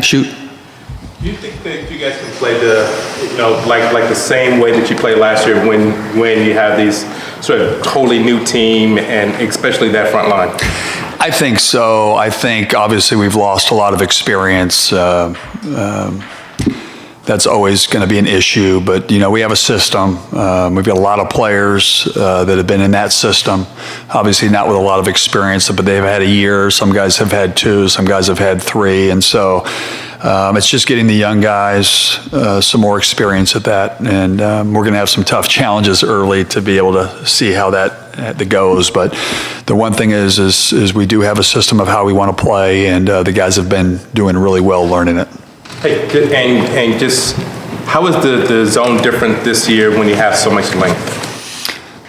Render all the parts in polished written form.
Shoot. Do you think that you guys can play like the same way that you played last year when you have these sort of totally new team and especially that front line? I think so. I think obviously we've lost a lot of experience. That's always going to be an issue, but we have a system. We've got a lot of players that have been in that system. Obviously not with a lot of experience, but they've had a year. Some guys have had 2, some guys have had 3, and so it's just getting the young guys some more experience at that, and we're going to have some tough challenges early to be able to see how that goes. But the one thing is we do have a system of how we want to play, and the guys have been doing really well learning it. Hey, and just how is the zone different this year when you have so much length?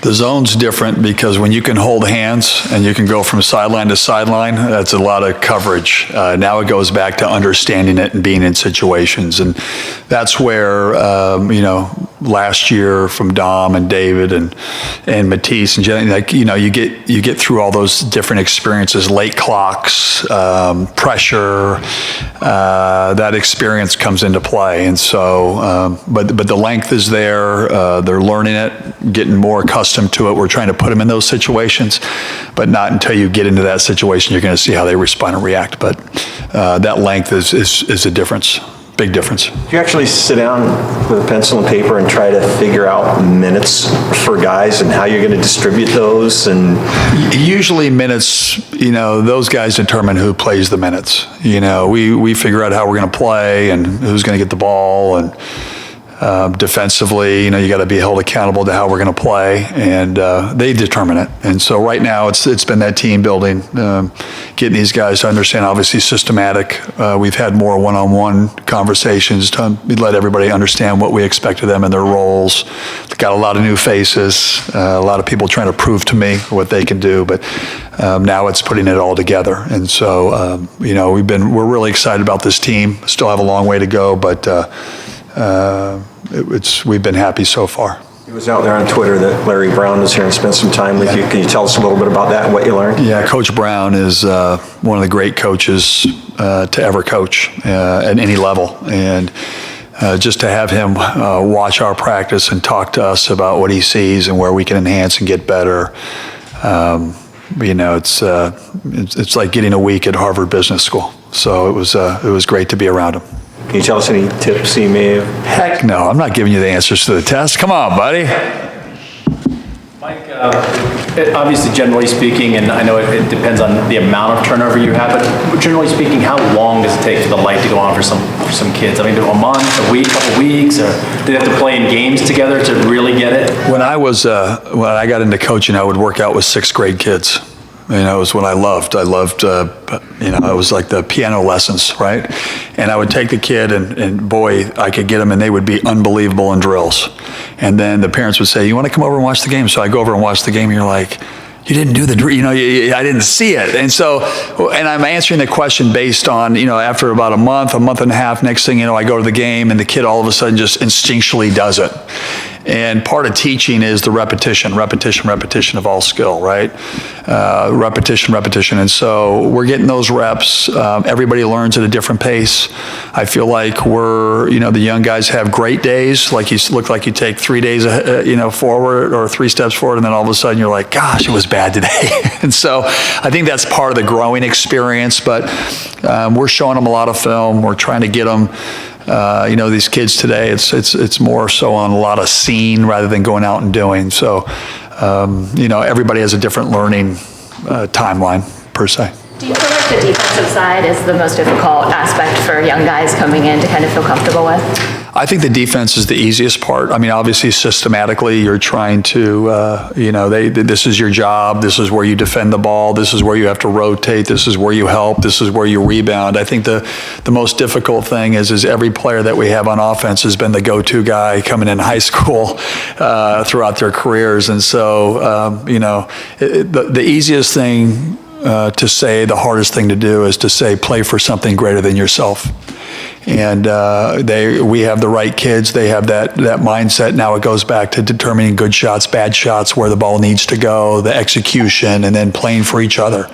The zone's different because when you can hold hands and you can go from sideline to sideline, that's a lot of coverage. Now it goes back to understanding it and being in situations, and that's where last year from Dom and David and Matisse and Jenny, you get through all those different experiences, late clocks, pressure. That experience comes into play, and so but the length is there. They're learning it, getting more accustomed to it. We're trying to put them in those situations, but not until you get into that situation you're going to see how they respond and react. But that length is a difference. Big difference. Do you actually sit down with a pencil and paper and try to figure out minutes for guys and how you're going to distribute those? And usually minutes, those guys determine who plays the minutes. We figure out how we're going to play and who's going to get the ball, and defensively, you got to be held accountable to how we're going to play, and they determine it. And so right now it's been that team building, getting these guys to understand, obviously systematic. We've had more one-on-one conversations to let everybody understand what we expect of them and their roles. Got a lot of new faces, a lot of people trying to prove to me what they can do, but now it's putting it all together. And so we're really excited about this team. Still have a long way to go, but we've been happy so far. It was out there on Twitter that Larry Brown was here and spent some time with you. Can you tell us a little bit about that and what you learned? Yeah, Coach Brown is one of the great coaches to ever coach at any level. And just to have him watch our practice and talk to us about what he sees and where we can enhance and get better, it's like getting a week at Harvard Business School. So it was great to be around him. Can you tell us any tips he may have? Heck no, I'm not giving you the answers to the test. Come on, buddy. Mike, obviously, generally speaking, and I know it depends on the amount of turnover you have, but generally speaking, how long does it take for the light to go on for some kids? I mean, a month, a week, couple weeks, or do they have to play in games together to really get it? When I got into coaching, I would work out with 6th grade kids. It was what I loved. It was like the piano lessons, right? And I would take the kid and boy, I could get them and they would be unbelievable in drills. And then the parents would say, you want to come over and watch the game? So I go over and watch the game and you're like, you didn't do the drill, I didn't see it. And so, and I'm answering the question based on, after about a month and a half, next thing I go to the game and the kid all of a sudden just instinctually does it. And part of teaching is the repetition of all skill, right? Repetition. And so we're getting those reps. Everybody learns at a different pace. I feel like the young guys have great days. Like you look like you take 3 days, forward or 3 steps forward, and then all of a sudden you're like, gosh, it was bad today. And so I think that's part of the growing experience, but we're showing them a lot of film. We're trying to get them, these kids today, it's more so on a lot of seeing rather than going out and doing. So, everybody has a different learning timeline per se. Do you feel like the defensive side is the most difficult aspect for young guys coming in to kind of feel comfortable with? I think the defense is the easiest part. I mean, obviously, systematically, you're trying to, this is your job. This is where you defend the ball. This is where you have to rotate. This is where you help. This is where you rebound. I think the most difficult thing is every player that we have on offense has been the go-to guy coming in high school throughout their careers. And so, the easiest thing to say, the hardest thing to do is to say, play for something greater than yourself. And we have the right kids. They have that mindset. Now it goes back to determining good shots, bad shots, where the ball needs to go, the execution, and then playing for each other.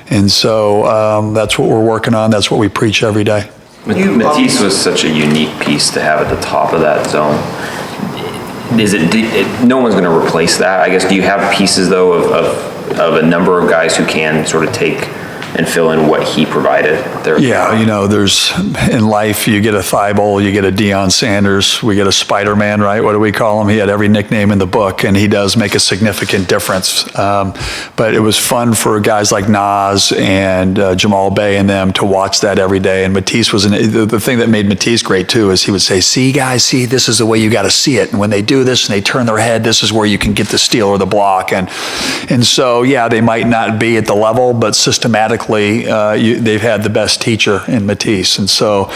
And so that's what we're working on. That's what we preach every day. Matisse was such a unique piece to have at the top of that zone. No one's going to replace that. I guess, do you have pieces, though, of a number of guys who can sort of take and fill in what he provided there? Yeah, there's, in life, you get a Thibault, you get a Deion Sanders, we get a Spider-Man, right? What do we call him? He had every nickname in the book, and he does make a significant difference. But it was fun for guys like Nas and Jamal Bay and them to watch that every day. And Matisse the thing that made Matisse great, too, is he would say, see, guys, see, this is the way you got to see it. And when they do this and they turn their head, this is where you can get the steal or the block. And so, yeah, they might not be at the level, but systematically, they've had the best teacher in Matisse. And so,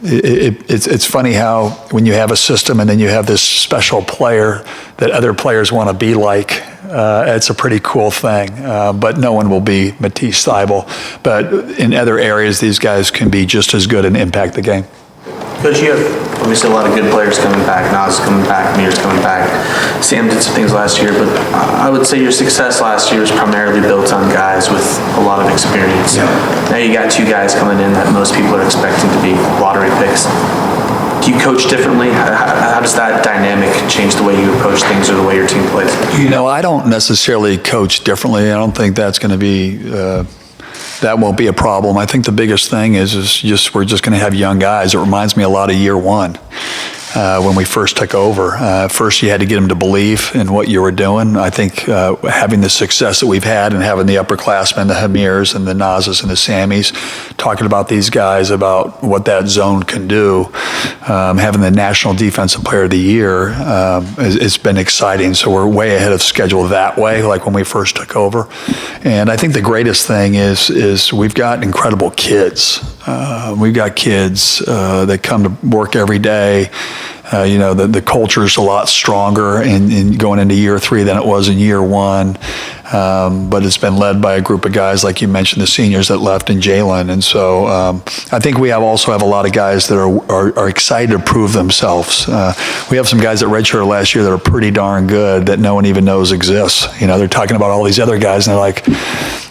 it's funny how when you have a system and then you have this special player that other players want to be like, it's a pretty cool thing. But no one will be Matisse Thibault. But in other areas, these guys can be just as good and impact the game. Coach, you have obviously a lot of good players coming back. Nas is coming back, Amir's coming back. Sam did some things last year, but I would say your success last year was primarily built on guys with a lot of experience. Yeah. Now you got two guys coming in that most people are expecting to be lottery picks. Do you coach differently? How does that dynamic change the way you approach things or the way your team plays? I don't necessarily coach differently. I don't think that's going to be... that won't be a problem. I think the biggest thing is we're just going to have young guys. It reminds me a lot of year one when we first took over. First, you had to get them to believe in what you were doing. I think having the success that we've had and having the upperclassmen, the Hamirs and the Nazes and the Sammys, talking about these guys, about what that zone can do, having the National Defensive Player of the Year, it's been exciting. So we're way ahead of schedule that way, like when we first took over. And I think the greatest thing is we've got incredible kids. We've got kids that come to work every day. The culture's a lot stronger in going into year 3 than it was in year 1. But it's been led by a group of guys, like you mentioned, the seniors that left in Jalen. And so I think we also have a lot of guys that are excited to prove themselves. We have some guys that redshirted last year that are pretty darn good that no one even knows exists. They're talking about all these other guys, and they're like,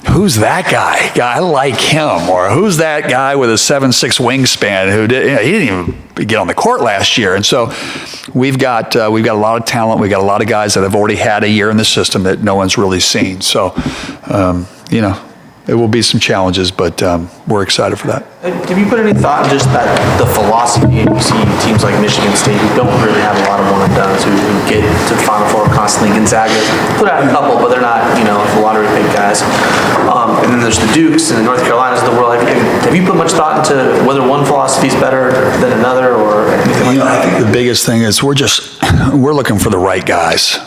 who's that guy? I like him. Or who's that guy with a 7'6" wingspan who he didn't even get on the court last year. And so we've got a lot of talent. We've got a lot of guys that have already had a year in the system that no one's really seen. So, it will be some challenges, but we're excited for that. Have you put any thought in just the philosophy? You see teams like Michigan State who don't really have a lot of one-and-dones who get to the Final Four constantly. Gonzaga put out a couple, but they're not, the lottery pick guys. And then there's the Dukes and the North Carolinas of the world. Have you put much thought into whether one philosophy is better than another or anything like that? I think the biggest thing is we're looking for the right guys.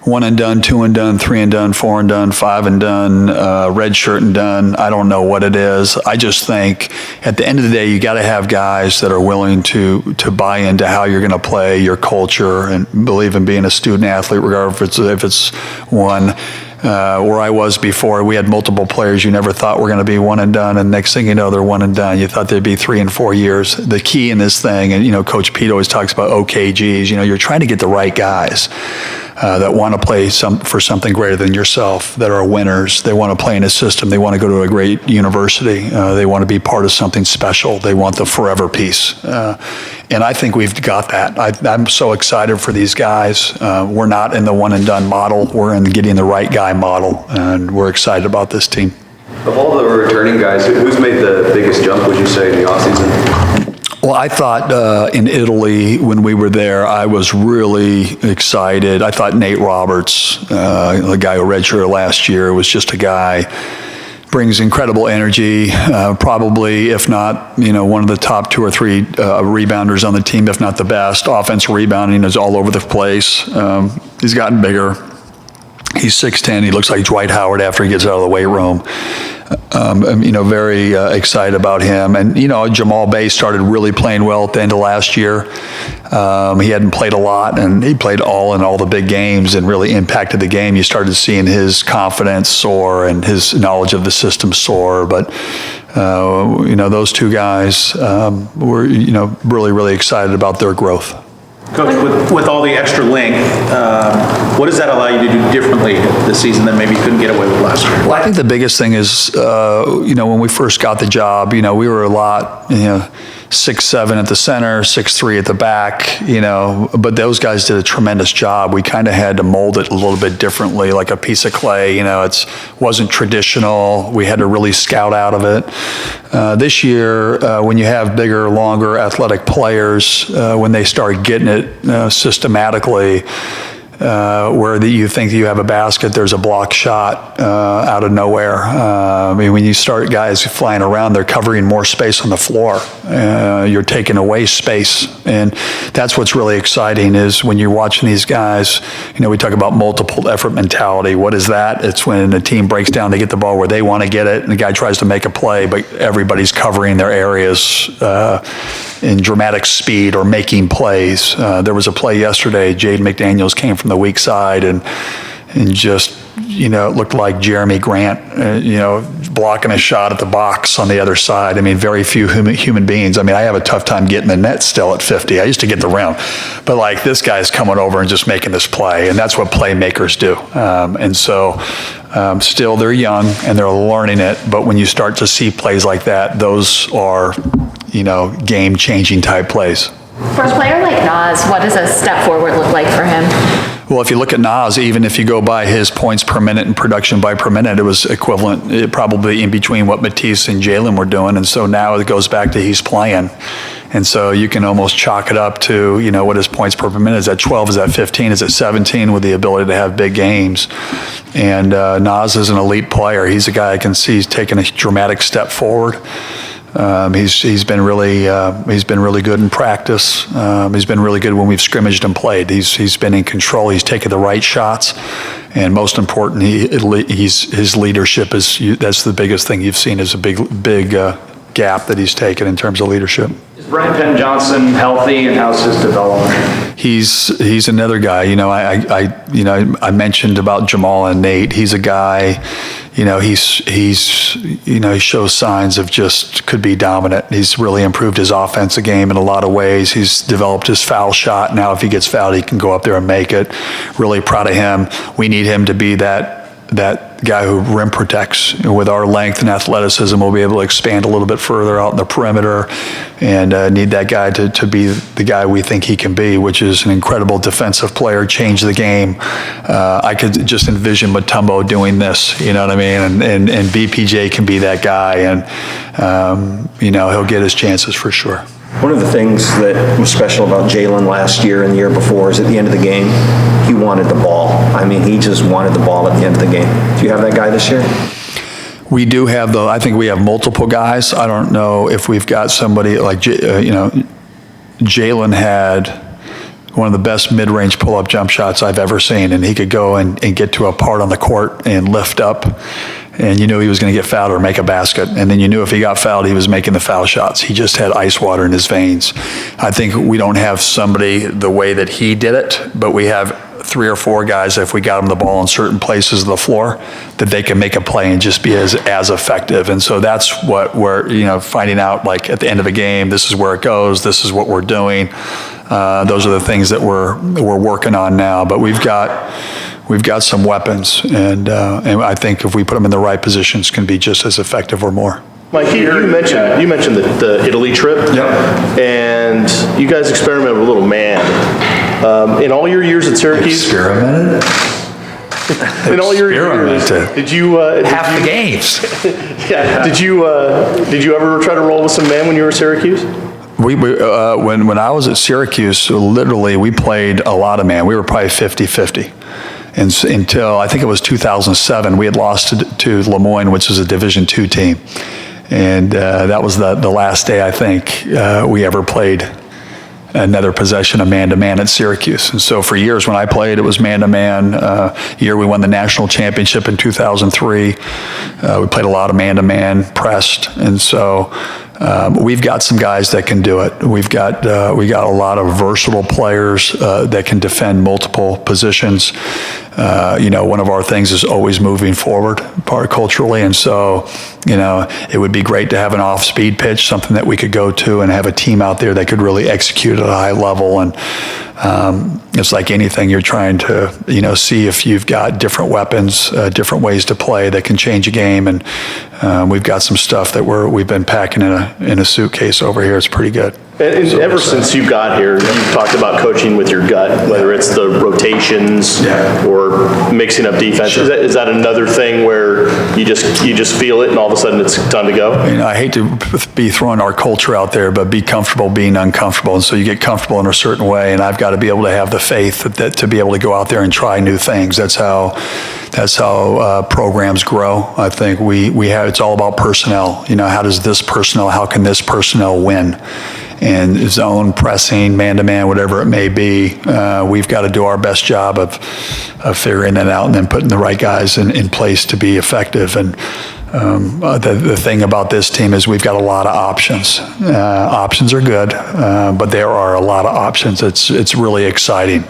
1 and done, 2 and done, 3 and done, 4 and done, 5 and done, red shirt and done. I don't know what it is. I just think at the end of the day, you got to have guys that are willing to buy into how you're going to play, your culture, and believe in being a student athlete, regardless if it's one. Where I was before, we had multiple players you never thought were going to be 1 and done, and next thing you know, they're 1 and done. You thought they'd be 3 and 4 years. The key in this thing, and Coach Pete always talks about OKGs. You're trying to get the right guys that want to play for something greater than yourself, that are winners. They want to play in a system. They want to go to a great university. They want to be part of something special. They want the forever piece. And I think we've got that. I'm so excited for these guys. We're not in the 1 and done model. We're in getting the right guy model, and we're excited about this team. Of all the returning guys, who's made the biggest jump, would you say, in the offseason? Well, I thought in Italy, when we were there, I was really excited. I thought Nate Roberts, the guy who redshirted last year, was just a guy, brings incredible energy, probably, if not, one of the top 2 or 3 rebounders on the team, if not the best. Offensive rebounding is all over the place. He's gotten bigger. He's 6'10". He looks like Dwight Howard after he gets out of the weight room. Very excited about him. And, Jamal Bay started really playing well at the end of last year. He hadn't played a lot, and he played in all the big games and really impacted the game. You started seeing his confidence soar and his knowledge of the system soar. But, those 2 guys, we're, really, really excited about their growth. Coach, with all the extra length, what does that allow you to do differently this season that maybe you couldn't get away with last year? Well, I think the biggest thing is, when we first got the job, we were a lot, 6'7" at the center, 6'3" at the back, but those guys did a tremendous job. We kind of had to mold it a little bit differently, like a piece of clay. It wasn't traditional. We had to really scout out of it. This year, when you have bigger, longer, athletic players, when they start getting it systematically, where you think you have a basket, there's a block shot out of nowhere. When you start guys flying around, they're covering more space on the floor. You're taking away space, and that's what's really exciting is when you're watching these guys. We talk about multiple effort mentality. What is that? It's when a team breaks down, they get the ball where they want to get it, and the guy tries to make a play, but everybody's covering their areas in dramatic speed or making plays. There was a play yesterday. Jaden McDaniels came from the weak side and just, it looked like Jeremy Grant, blocking a shot at the box on the other side. Very few human beings. I have a tough time getting the net still at 50. I used to get the rim. But this guy's coming over and just making this play, and that's what playmakers do. Still they're young and they're learning it, but when you start to see plays like that, those are, game-changing type plays. For a player like Nas, what does a step forward look like for him? Well, if you look at Nas, even if you go by his points per minute and production by per minute, it was equivalent, probably in between what Matisse and Jalen were doing. And so now it goes back to he's playing. And so you can almost chalk it up to, what his points per minute is. At 12, is that 15, is it 17, with the ability to have big games. And Nas is an elite player. He's a guy I can see he's taken a dramatic step forward. He's been really good in practice. He's been really good when we've scrimmaged and played. He's been in control. He's taken the right shots, and most important, his leadership that's the biggest thing you've seen, is a big gap that he's taken in terms of leadership. Is Brian Penn Johnson healthy, and how's his development? He's another guy. I mentioned about Jamal and Nate. He's a guy. He shows signs of just could be dominant. He's really improved his offensive game in a lot of ways. He's developed his foul shot. Now, if he gets fouled, he can go up there and make it. Really proud of him. We need him to be that guy who rim protects. With our length and athleticism, we'll be able to expand a little bit further out in the perimeter, and need that guy to be the guy we think he can be, which is an incredible defensive player, change the game. I could just envision Mutombo doing this, you know what I mean? And BPJ can be that guy, and he'll get his chances for sure. One of the things that was special about Jalen last year and the year before is at the end of the game, he wanted the ball. He just wanted the ball at the end of the game. Do you have that guy this year? We do have I think we have multiple guys. I don't know if we've got somebody like, Jalen had one of the best mid-range pull-up jump shots I've ever seen, and he could go and get to a part on the court and lift up, and you knew he was going to get fouled or make a basket, and then you knew if he got fouled, he was making the foul shots. He just had ice water in his veins. I think we don't have somebody the way that he did it, but we have 3 or 4 guys, if we got them the ball in certain places of the floor, that they can make a play and just be as effective. And so that's what we're, finding out, like at the end of a game, this is where it goes, this is what we're doing. Those are the things that we're working on now. But we've got some weapons, and I think if we put them in the right positions, can be just as effective or more. Mike, you mentioned the Italy trip. Yep. And you guys experimented with a little man. In all your years at Syracuse. Experimented? In all your years, did you half the games? Yeah. Did you ever try to roll with some men when you were at Syracuse? When I was at Syracuse, literally we played a lot of man. We were probably 50-50. And until I think it was 2007, we had lost to Lemoyne, which is a Division II team. And that was the last day, I think, we ever played another possession of man-to-man at Syracuse. And so for years when I played, it was man-to-man. Year we won the national championship in 2003. We played a lot of man-to-man, pressed. And so we've got some guys that can do it. We got a lot of versatile players that can defend multiple positions. one of our things is always moving forward, part culturally, and so, it would be great to have an off-speed pitch, something that we could go to and have a team out there that could really execute at a high level. And it's like anything, you're trying to, see if you've got different weapons, different ways to play that can change a game. And we've got some stuff that we've been packing in a suitcase over here. It's pretty good. And ever since you got here, you've talked about coaching with your gut, whether it's the rotations or mixing up defense. Sure. Is that another thing where you just feel it and all of a sudden it's time to go? I hate to be throwing our culture out there, but be comfortable being uncomfortable. And so you get comfortable in a certain way, and I've got to be able to have the faith that to be able to go out there and try new things. That's how programs grow. I think we have, it's all about personnel. How can this personnel win? And zone, pressing, man-to-man, whatever it may be, we've got to do our best job of figuring that out and then putting the right guys in place to be effective. And the thing about this team is we've got a lot of options. Options are good, but there are a lot of options. It's really exciting,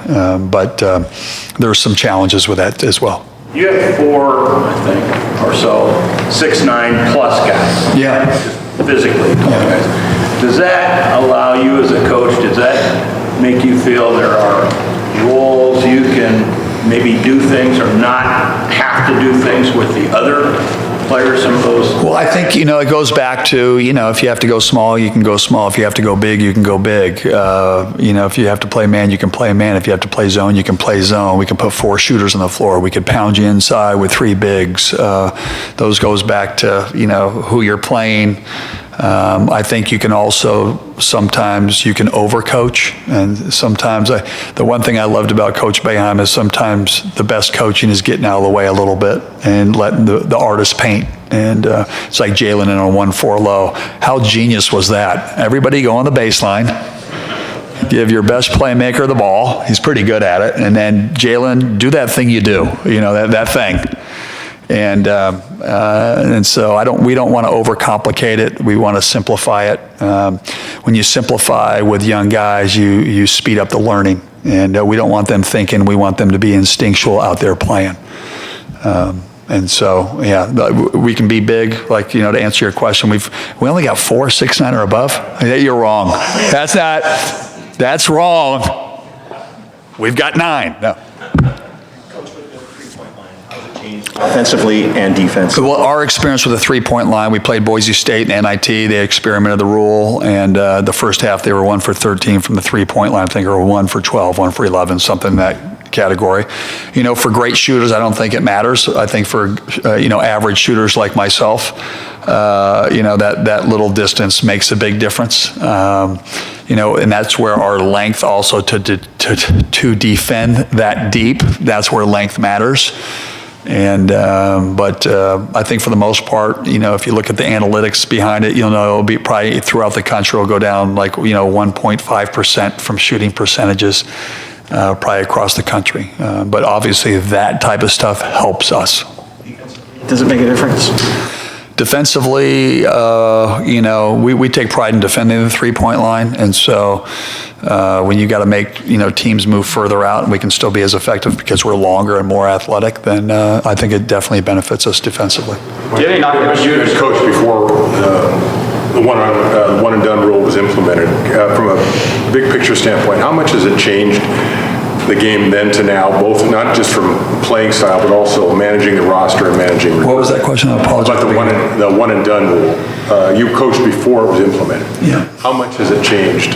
but there are some challenges with that as well. You have 4, I think, or so, 6'9" plus guys. Yeah. Physically tall guys. Does that allow you as a coach, does that make you feel there are roles you can maybe do things or not have to do things with the other players, some of those? Well, I think, it goes back to, if you have to go small, you can go small. If you have to go big, you can go big. If you have to play man, you can play man. If you have to play zone, you can play zone. We can put 4 shooters on the floor. We could pound you inside with 3 bigs. Those goes back to, who you're playing. I think you can also, sometimes you can overcoach, and sometimes the one thing I loved about Coach Boeheim is sometimes the best coaching is getting out of the way a little bit and letting the artist paint. And it's like Jalen in a 1-4 low. How genius was that? Everybody go on the baseline, give your best playmaker the ball. He's pretty good at it. And then Jalen, do that thing you do, that thing. And so we don't want to overcomplicate it. We want to simplify it. When you simplify with young guys, you speed up the learning. And we don't want them thinking. We want them to be instinctual out there playing. And so, we can be big. Like, to answer your question, we only got 4 6'9" or above. You're wrong. That's wrong. We've got 9. No. Offensively and defensively. Well, our experience with the 3-point line, we played Boise State and NIT. They experimented the rule, and the first half they were 1 for 13 from the 3-point line. I think they were 1 for 12, 1 for 11, something in that category. For great shooters, I don't think it matters. I think for average shooters like myself, that little distance makes a big difference. And that's where our length also to defend that deep. That's where length matters. And but I think for the most part, if you look at the analytics behind it, you'll know it'll be probably throughout the country will go down like 1.5% from shooting percentages, probably across the country. But obviously, that type of stuff helps us. Does it make a difference? Defensively, we take pride in defending the 3-point line, and so when you got to make teams move further out, and we can still be as effective because we're longer and more athletic, then I think it definitely benefits us defensively. You as coach before the one and done rule was implemented. From a big picture standpoint, how much has it changed the game then to now, both not just from playing style, but also managing the roster and managing. What was that question? I apologize. About the one and done rule. You coached before it was implemented. Yeah. How much has it changed,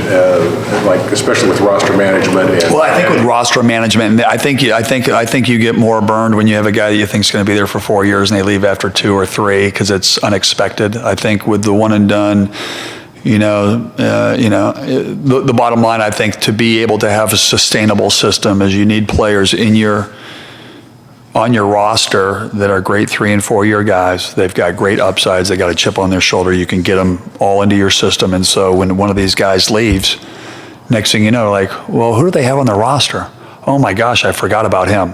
especially with roster management? Well, I think with roster management, I think you get more burned when you have a guy that you think is going to be there for 4 years and they leave after 2 or 3 because it's unexpected. I think with the one and done, the bottom line, I think, to be able to have a sustainable system is you need players on your roster that are great 3 and 4 year guys. They've got great upsides. They got a chip on their shoulder. You can get them all into your system. And so when one of these guys leaves, next thing you know, well, who do they have on their roster? Oh my gosh, I forgot about him.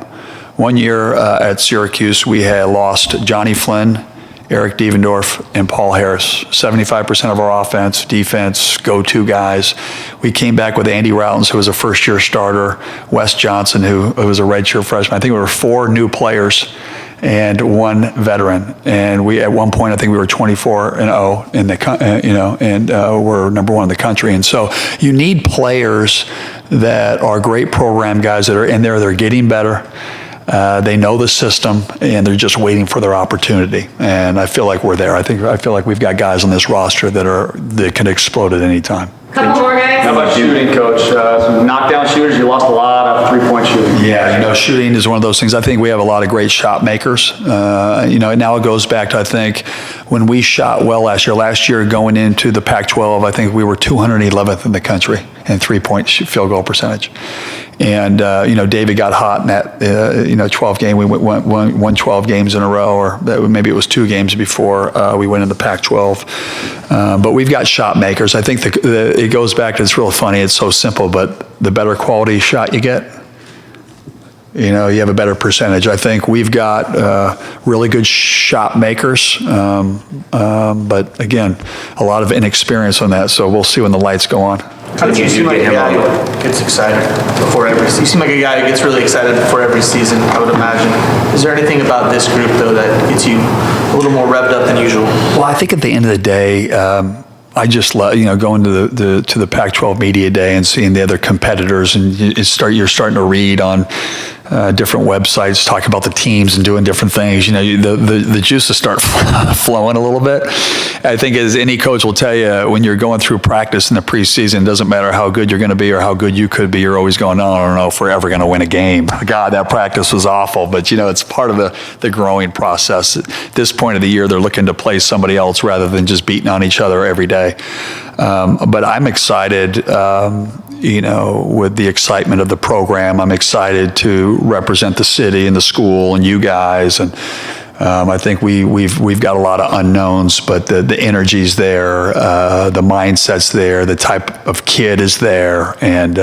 One year at Syracuse, we had lost Johnny Flynn Eric Devendorf, and Paul Harris. 75% of our offense, defense, go-to guys. We came back with Andy Routens, who was a first-year starter, Wes Johnson, who was a redshirt freshman. I think we were 4 new players and 1 veteran. And we, at one point, I think we were 24-0 in the, and we're number 1 in the country. And so you need players that are great program guys that are in there, they're getting better. They know the system, and they're just waiting for their opportunity. And I feel like we're there. I feel like we've got guys on this roster that can explode at any time. Couple more guys. How about shooting, Coach? Some knockdown shooters, you lost a lot of three-point shooting. Yeah, shooting is one of those things. I think we have a lot of great shot makers. Now it goes back to, I think, when we shot well last year. Last year, going into the Pac-12, I think we were 211th in the country in three-point field goal percentage. And, David got hot in that, 12 game. We won 12 games in a row, or maybe it was 2 games before we went in the Pac-12. But we've got shot makers. I think it goes back to, it's real funny, it's so simple, but the better quality shot you get, you have a better percentage. I think we've got really good shot makers, but again, a lot of inexperience on that, so we'll see when the lights go on. How did you seem like a guy who gets excited before every season? You seem like a guy who gets really excited before every season, I would imagine. Is there anything about this group, though, that gets you a little more revved up than usual? Well, I think at the end of the day, I just love, going to the Pac-12 media day and seeing the other competitors, and you're starting to read on different websites talking about the teams and doing different things. The juices start flowing a little bit. I think, as any coach will tell you, when you're going through practice in the preseason, it doesn't matter how good you're going to be or how good you could be. You're always going, I don't know if we're ever going to win a game. God, that practice was awful. But it's part of the growing process. At this point of the year, they're looking to play somebody else rather than just beating on each other every day. But I'm excited, with the excitement of the program. I'm excited to represent the city and the school and you guys. And I think we've got a lot of unknowns, but the energy's there, the mindset's there, the type of kid is there, and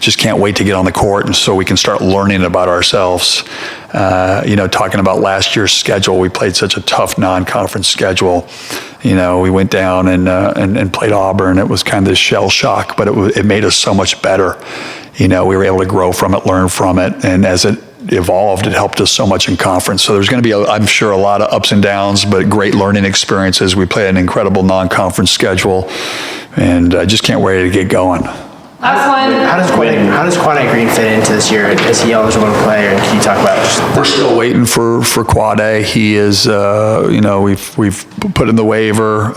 just can't wait to get on the court and so we can start learning about ourselves. Talking about last year's schedule, we played such a tough non-conference schedule. We went down and played Auburn. It was kind of this shell shock, but it made us so much better. We were able to grow from it, learn from it, and as it evolved, it helped us so much in conference. So there's going to be, I'm sure, a lot of ups and downs, but great learning experiences. We play an incredible non-conference schedule, and I just can't wait to get going. Last one. How does Quade Green fit into this year? Is he eligible to play, or can you talk about? We're still waiting for Quade. He is, we've put in the waiver.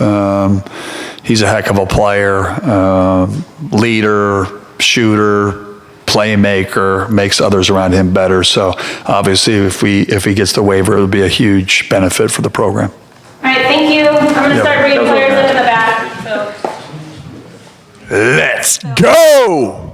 He's a heck of a player, leader, shooter, playmaker, makes others around him better. So obviously, if he gets the waiver, it'll be a huge benefit for the program. All right, thank you. I'm going to start bringing players up in the back. So. Let's go!